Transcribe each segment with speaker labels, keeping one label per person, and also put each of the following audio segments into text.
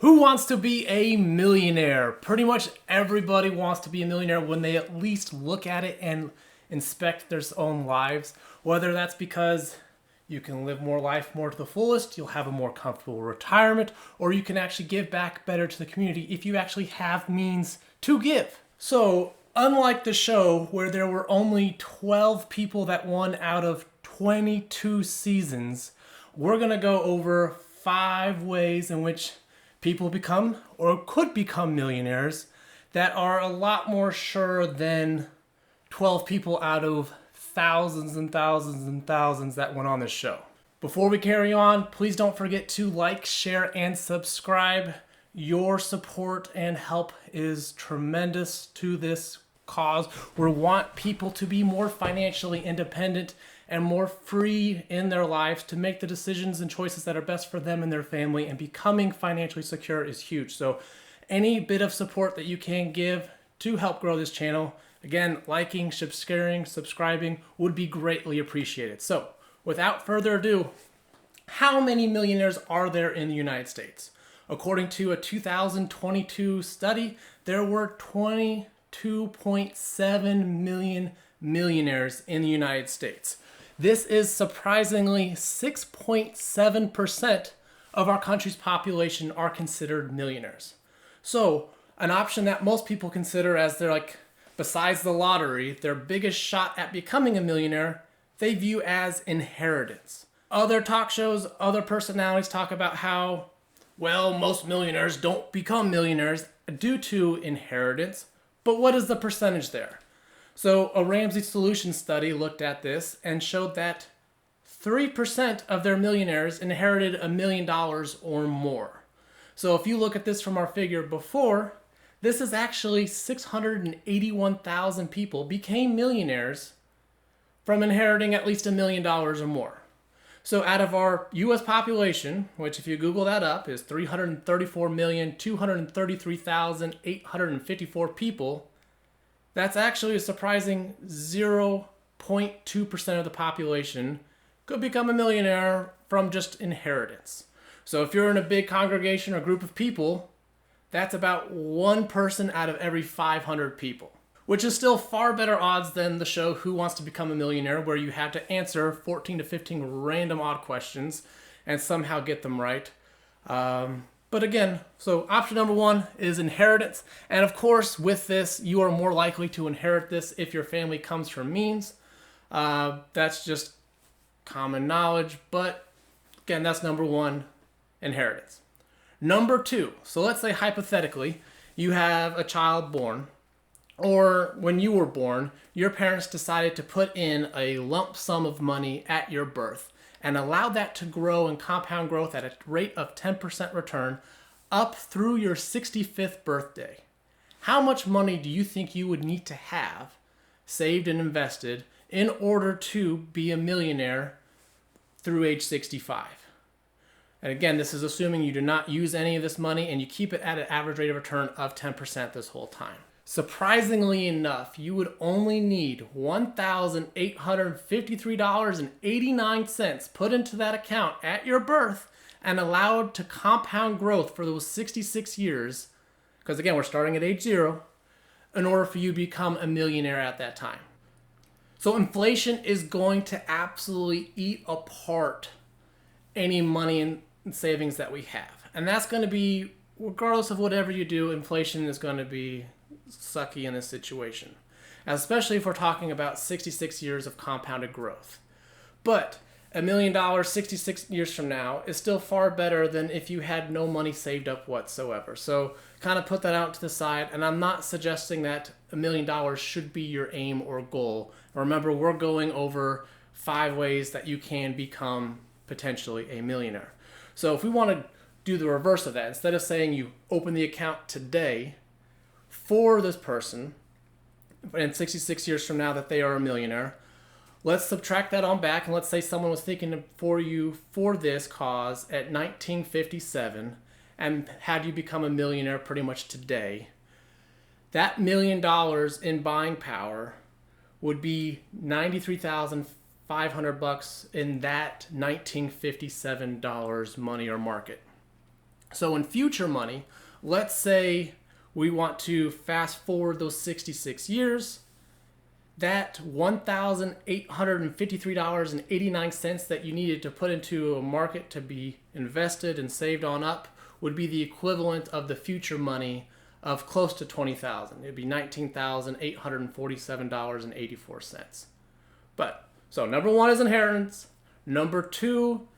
Speaker 1: Who wants to be a millionaire? Pretty much everybody wants to be a millionaire when they at least look at it and inspect their own lives. Whether that's because you can live more life more to the fullest, you'll have a more comfortable retirement, or you can actually give back better to the community if you actually have means to give. So, unlike the show where there were only 12 people that won out of 22 seasons, we're going to go over 5 ways in which people become or could become millionaires that are a lot more sure than 12 people out of thousands and thousands and thousands that went on this show. Before we carry on, please don't forget to like, share, and subscribe. Your support and help is tremendous to this cause. We want people to be more financially independent and more free in their lives to make the decisions and choices that are best for them and their family, and becoming financially secure is huge. So any bit of support that you can give to help grow this channel, again, liking, sharing, subscribing would be greatly appreciated. So without further ado, how many millionaires are there in the United States? According to a 2022 study, there were 22.7 million millionaires in the United States. This is surprisingly 6.7% of our country's population are considered millionaires. So an option that most people consider as their, besides the lottery, their biggest shot at becoming a millionaire, they view as inheritance. Other talk shows, other personalities talk about how, well, most millionaires don't become millionaires due to inheritance, but what is the percentage there? So a Ramsey Solutions study looked at this and showed that 3% of their millionaires inherited $1 million or more. So if you look at this from our figure before, this is actually 681,000 people became millionaires from inheriting at least $1 million or more. So out of our U.S. population, which if you Google that up is 334,233,854 people, that's actually a surprising 0.2% of the population could become a millionaire from just inheritance. So if you're in a big congregation or group of people, that's about 1 person out of every 500 people, which is still far better odds than the show Who Wants to Become a Millionaire, where you have to answer 14 to 15 random odd questions and somehow get them right. But again, so option number 1 is inheritance. And of course, with this, you are more likely to inherit this if your family comes from means. That's just common knowledge. But again, that's number 1, inheritance. Number 2, so let's say hypothetically, you have a child born, or when you were born, your parents decided to put in a lump sum of money at your birth and allow that to grow and compound growth at a rate of 10% return up through your 65th birthday. How much money do you think you would need to have saved and invested in order to be a millionaire through age 65? And again, this is assuming you do not use any of this money and you keep it at an average rate of return of 10% this whole time. Surprisingly enough, you would only need $1,853.89 put into that account at your birth and allowed to compound growth for those 66 years, because again, we're starting at age 0, in order for you to become a millionaire at that time. So inflation is going to absolutely eat apart any money and savings that we have. And that's going to be, regardless of whatever you do, inflation is going to be sucky in this situation, especially if we're talking about 66 years of compounded growth. But $1 million 66 years from now is still far better than if you had no money saved up whatsoever. So kind of put that out to the side, and I'm not suggesting that $1 million should be your aim or goal. Remember, we're going over 5 ways that you can become potentially a millionaire. So if we want to do the reverse of that, instead of saying you open the account today for this person, and 66 years from now that they are a millionaire, let's subtract that on back, and let's say someone was thinking for you for this cause at 1957 and had you become a millionaire pretty much today. That $1 million in buying power would be $93,500 in that 1957 money or market. So in future money, let's say we want to fast forward those 66 years. That $1,853.89 that you needed to put into a market to be invested and saved on up would be the equivalent of the future money of close to $20,000. It'd be $19,847.84. But so number one is inheritance. Number two,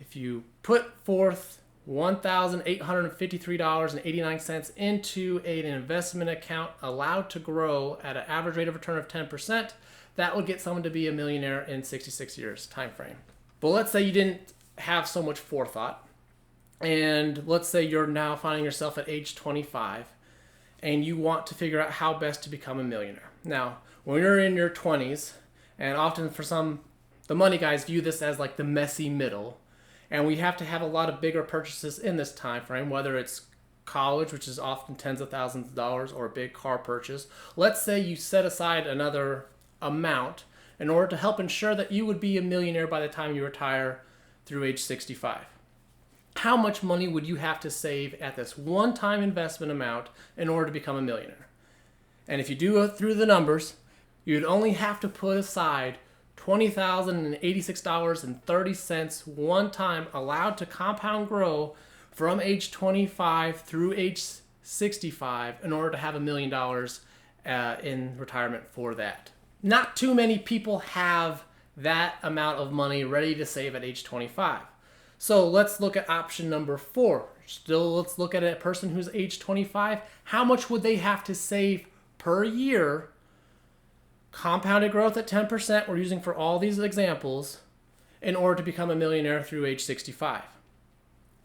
Speaker 1: if you put forth $1,853.89 into an investment account allowed to grow at an average rate of return of 10%, that would get someone to be a millionaire in 66 years time frame. But let's say you didn't have so much forethought, and let's say you're now finding yourself at age 25 and you want to figure out how best to become a millionaire. Now, when you're in your 20s, and often for some, the money guys view this as like the messy middle, and we have to have a lot of bigger purchases in this time frame, whether it's college, which is often tens of thousands of dollars, or a big car purchase. Let's say you set aside another amount in order to help ensure that you would be a millionaire by the time you retire through age 65. How much money would you have to save at this one-time investment amount in order to become a millionaire? And if you do it through the numbers, you'd only have to put aside $20,086.30 one time, allowed to compound grow from age 25 through age 65 in order to have $1 million in retirement for that. Not too many people have that amount of money ready to save at age 25. So let's look at option number 4. Still, let's look at a person who's age 25. How much would they have to save per year? Compounded growth at 10%, we're using for all these examples, in order to become a millionaire through age 65.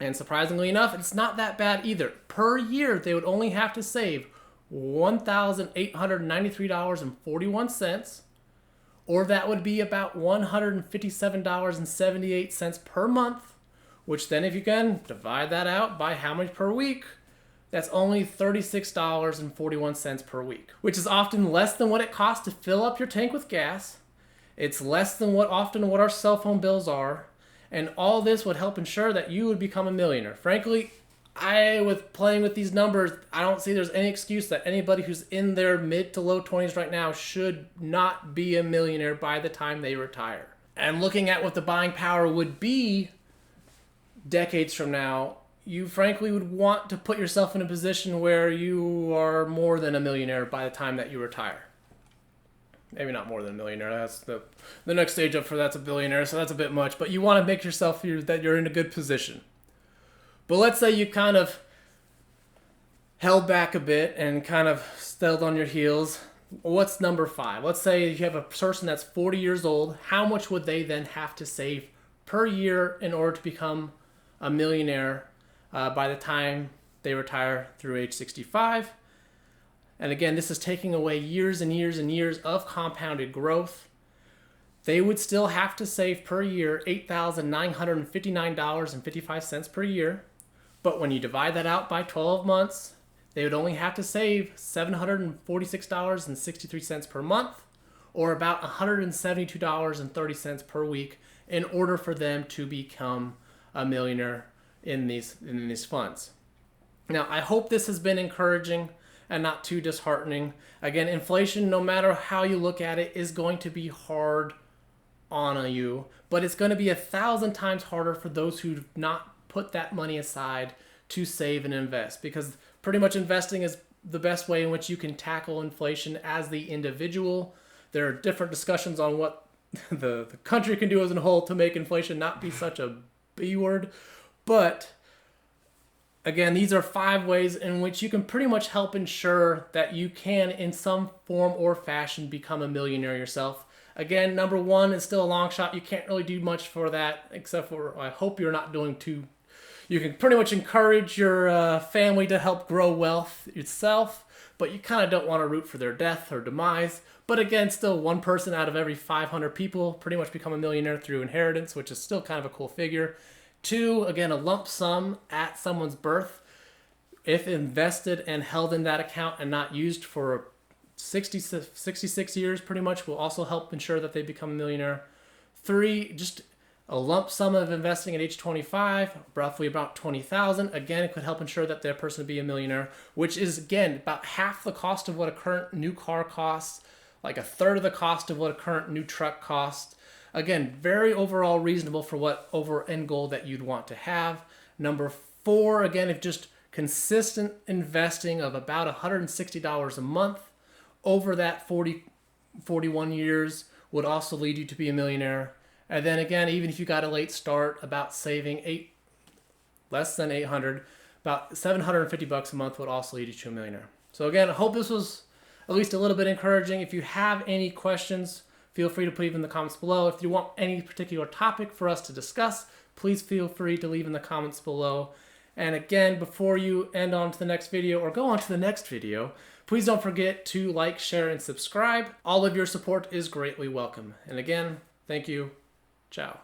Speaker 1: And surprisingly enough, it's not that bad either. Per year, they would only have to save $1,893.41, or that would be about $157.78 per month, which then if you can divide that out by how much per week, that's only $36.41 per week, which is often less than what it costs to fill up your tank with gas. It's less than what our cell phone bills are. And all this would help ensure that you would become a millionaire. Frankly, with playing with these numbers, I don't see there's any excuse that anybody who's in their mid to low 20s right now should not be a millionaire by the time they retire. And looking at what the buying power would be decades from now, you frankly would want to put yourself in a position where you are more than a millionaire by the time that you retire. Maybe not more than a millionaire. That's the next stage up for that's a billionaire, so that's a bit much. But you want to make yourself that you're in a good position. But let's say you kind of held back a bit and kind of stayed on your heels. What's number 5? Let's say you have a person that's 40 years old. How much would they then have to save per year in order to become a millionaire by the time they retire through age 65? And again, this is taking away years and years and years of compounded growth. They would still have to save per year $8,959.55 per year. But when you divide that out by 12 months, they would only have to save $746.63 per month, or about $172.30 per week, in order for them to become a millionaire in these funds. Now, I hope this has been encouraging and not too disheartening. Again, inflation, no matter how you look at it, is going to be hard on you, but it's going to be 1,000 times harder for those who not put that money aside to save and invest, because pretty much investing is the best way in which you can tackle inflation as the individual. There are different discussions on what the country can do as a whole to make inflation not be such a B word, but again, these are 5 ways in which you can pretty much help ensure that you can, in some form or fashion, become a millionaire yourself. Again, number 1 is still a long shot. You can't really do much for that, except for, I hope you're not doing too. You can pretty much encourage your family to help grow wealth itself, but you kind of don't want to root for their death or demise. But again, still 1 person out of every 500 people pretty much become a millionaire through inheritance, which is still kind of a cool figure. 2, again, a lump sum at someone's birth, if invested and held in that account and not used for 66 years pretty much, will also help ensure that they become a millionaire. 3, just A lump sum of investing at age 25, roughly about $20,000. Again, it could help ensure that their person would be a millionaire, which is, again, about half the cost of what a current new car costs, like a third of the cost of what a current new truck costs. Again, very overall reasonable for what end goal that you'd want to have. Number 4, again, if just consistent investing of about $160 a month over that 41 years would also lead you to be a millionaire. And then again, even if you got a late start, about saving less than 800, about $750 a month would also lead you to a millionaire. So again, I hope this was at least a little bit encouraging. If you have any questions, feel free to put even in the comments below. If you want any particular topic for us to discuss, please feel free to leave in the comments below. And again, before you end on to the next video or go on to the next video, please don't forget to like, share, and subscribe. All of your support is greatly welcome. And again, thank you. Ciao.